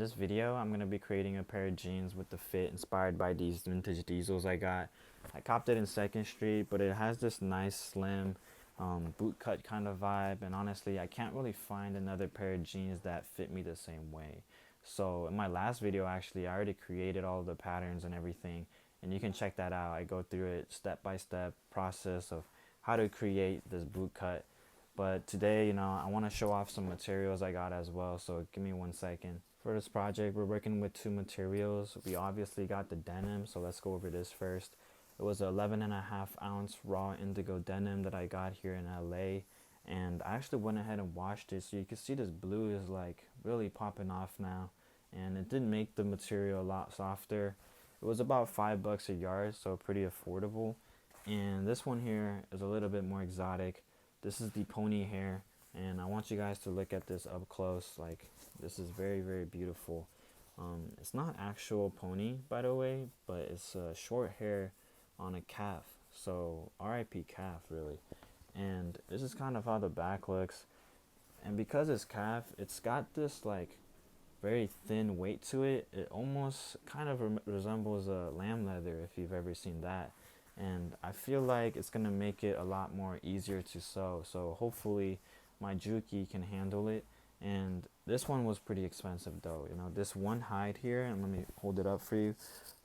this video, I'm going to be creating a pair of jeans with the fit inspired by these vintage diesels I got. I copped it in 2nd Street, but it has this nice slim boot cut kind of vibe, and honestly, I can't really find another pair of jeans that fit me the same way. So in my last video, actually, I already created all the patterns and everything, and you can check that out. I go through it step-by-step process of how to create this boot cut. But today, I want to show off some materials I got as well, so give me 1 second. For this project, we're working with 2 materials. We obviously got the denim, so let's go over this first. It was an 11.5 ounce raw indigo denim that I got here in LA, and I actually went ahead and washed it, so you can see this blue is like really popping off now, and it did make the material a lot softer. It was about $5 a yard, so pretty affordable. And this one here is a little bit more exotic. This is the pony hair, and I want you guys to look at this up close. Like, this is very, very beautiful. It's not actual pony, by the way, but it's short hair on a calf. So RIP calf, really. And this is kind of how the back looks. And because it's calf, it's got this like very thin weight to it. It almost kind of resembles a lamb leather, if you've ever seen that. And I feel like it's gonna make it a lot more easier to sew, so hopefully my Juki can handle it. And this one was pretty expensive though. This one hide here, and let me hold it up for you,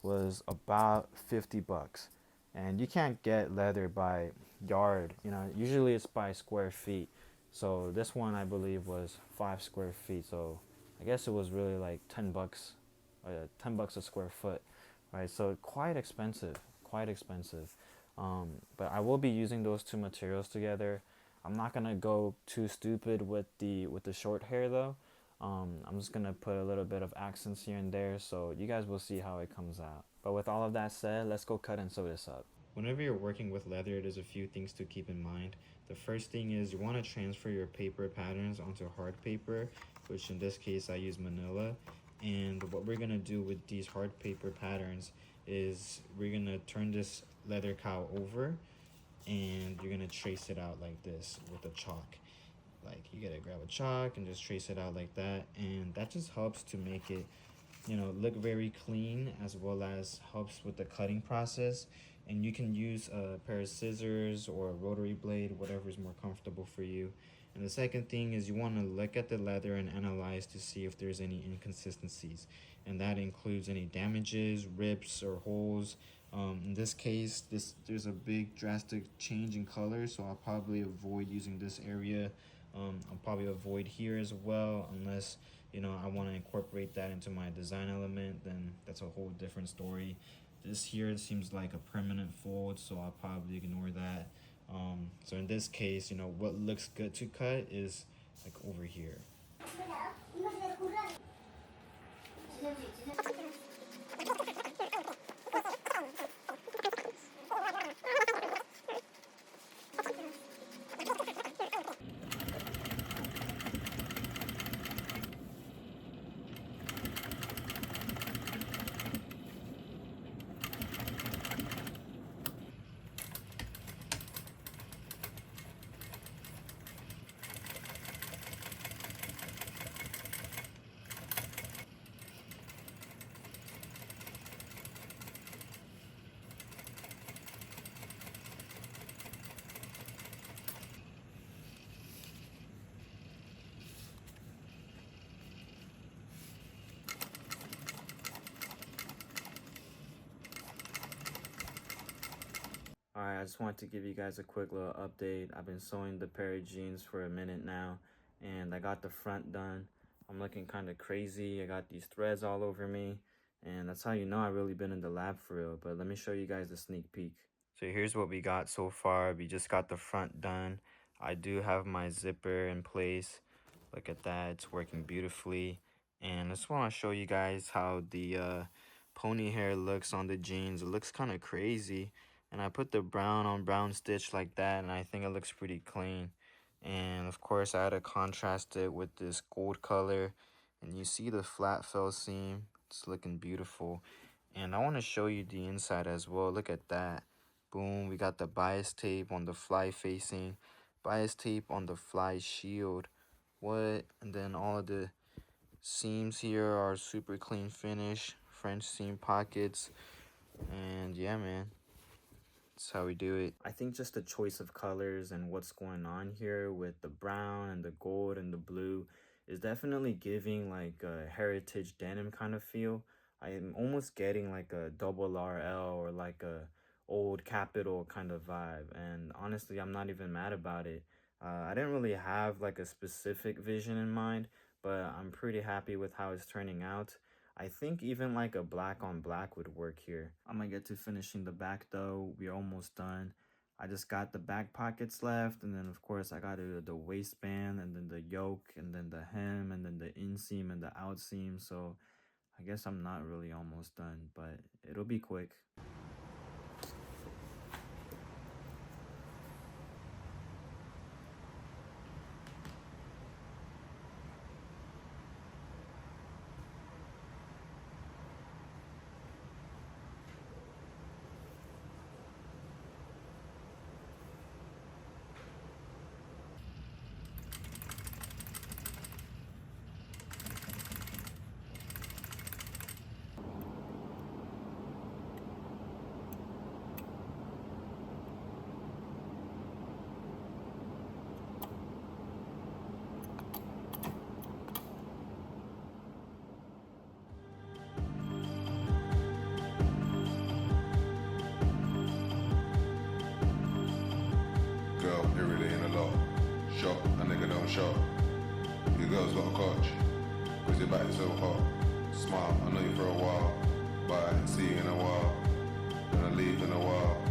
was about 50 bucks. And you can't get leather by yard, usually it's by square feet. So this one, I believe, was 5 square feet, so I guess it was really like 10 bucks, 10 bucks a square foot, right? So quite expensive, quite expensive. But I will be using those 2 materials together. I'm not gonna go too stupid with the short hair though. I'm just gonna put a little bit of accents here and there, so you guys will see how it comes out. But with all of that said, let's go cut and sew this up. Whenever you're working with leather, there's a few things to keep in mind. The first thing is you want to transfer your paper patterns onto hard paper, which in this case I use manila. And what we're gonna do with these hard paper patterns is we're gonna turn this leather cow over, and you're gonna trace it out like this with a chalk. Like, you gotta grab a chalk and just trace it out like that, and that just helps to make it look very clean, as well as helps with the cutting process. And you can use a pair of scissors or a rotary blade, whatever is more comfortable for you. And the second thing is you want to look at the leather and analyze to see if there's any inconsistencies, and that includes any damages, rips, or holes. In this case, there's a big drastic change in color, so I'll probably avoid using this area. I'll probably avoid here as well, unless I want to incorporate that into my design element. Then that's a whole different story. This here seems like a permanent fold, so I'll probably ignore that. So in this case, what looks good to cut is like over here. Alright, I just wanted to give you guys a quick little update. I've been sewing the pair of jeans for a minute now, and I got the front done. I'm looking kind of crazy. I got these threads all over me, and that's how you know I've really been in the lab for real. But let me show you guys a sneak peek. So here's what we got so far. We just got the front done. I do have my zipper in place. Look at that, it's working beautifully. And I just want to show you guys how the pony hair looks on the jeans. It looks kind of crazy. And I put the brown on brown stitch like that, and I think it looks pretty clean. And of course I had to contrast it with this gold color, and you see the flat fell seam. It's looking beautiful. And I want to show you the inside as well. Look at that. Boom, we got the bias tape on the fly facing, bias tape on the fly shield. What? And then all of the Seams here are super clean finish, French seam pockets, and yeah, man, that's how we do it. I think just the choice of colors and what's going on here with the brown and the gold and the blue is definitely giving like a heritage denim kind of feel. I am almost getting like a double RL or like a old Capital kind of vibe, and honestly, I'm not even mad about it. I didn't really have like a specific vision in mind, but I'm pretty happy with how it's turning out. I think even like a black on black would work here. I'm gonna get to finishing the back though. We're almost done. I just got the back pockets left, and then of course I got the waistband, and then the yoke, and then the hem, and then the inseam and the outseam. So I guess I'm not really almost done, but it'll be quick. Girl, you're really in a lot. Shot, a nigga don't shot. Your girl's got a coach, cause your back so hot. Smile, I know you for a while, but I ain't see you in a while. Gonna leave in a while,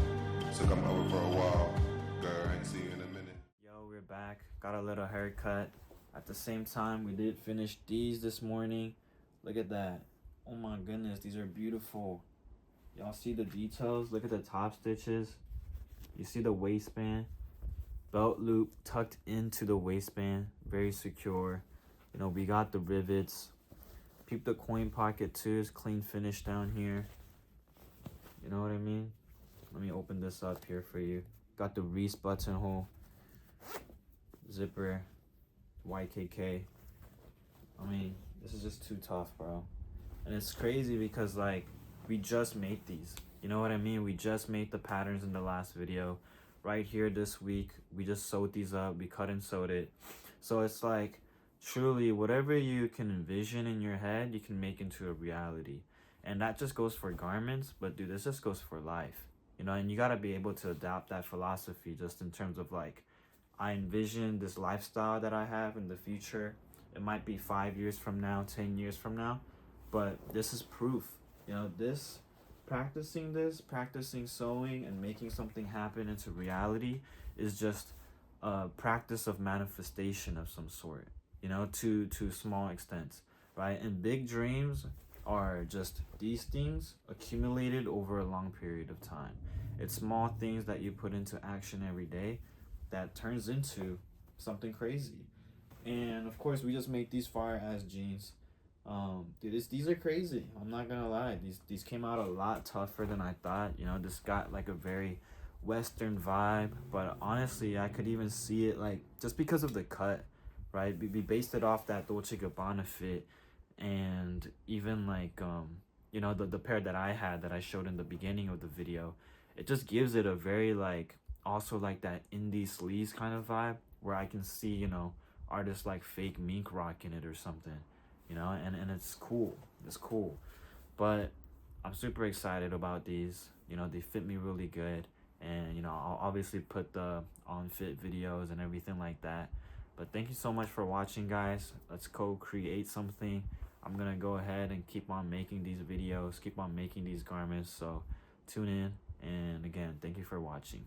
so come over for a while. Girl, I ain't see you in a minute. Yo, we're back. Got a little haircut. At the same time, we did finish these this morning. Look at that. Oh my goodness, these are beautiful. Y'all see the details? Look at the top stitches. You see the waistband. Belt loop tucked into the waistband. Very secure. You know, we got the rivets. Peep the coin pocket too. It's clean finish down here. You know what I mean? Let me open this up here for you. Got the Reese buttonhole. Zipper. YKK. I mean, this is just too tough, bro. And it's crazy because like we just made these. You know what I mean? We just made the patterns in the last video. Right here this week, we just sewed these up. We cut and sewed it. So it's like truly whatever you can envision in your head, you can make into a reality. And that just goes for garments, but dude, this just goes for life. You know, and you got to be able to adapt that philosophy just in terms of like I envision this lifestyle that I have in the future. It might be 5 years from now, 10 years from now, but this is proof. You know, practicing sewing and making something happen into reality is just a practice of manifestation of some sort, you know, to small extents, right? And big dreams are just these things accumulated over a long period of time. It's small things that you put into action every day that turns into something crazy. And of course, we just made these fire ass jeans. Dude, these are crazy. I'm not gonna lie. These came out a lot tougher than I thought. You know, this got like a very Western vibe, but honestly, I could even see it like just because of the cut, right? We based it off that Dolce Gabbana fit, and even like you know, the pair that I had that I showed in the beginning of the video, it just gives it a very like also like that indie sleaze kind of vibe where I can see, you know, artists like Fake Mink rocking it or something, you know, and it's cool. It's cool. But I'm super excited about these. You know, they fit me really good. And, you know, I'll obviously put the on fit videos and everything like that. But thank you so much for watching, guys. Let's go create something. I'm going to go ahead and keep on making these videos, keep on making these garments. So tune in. And again, thank you for watching.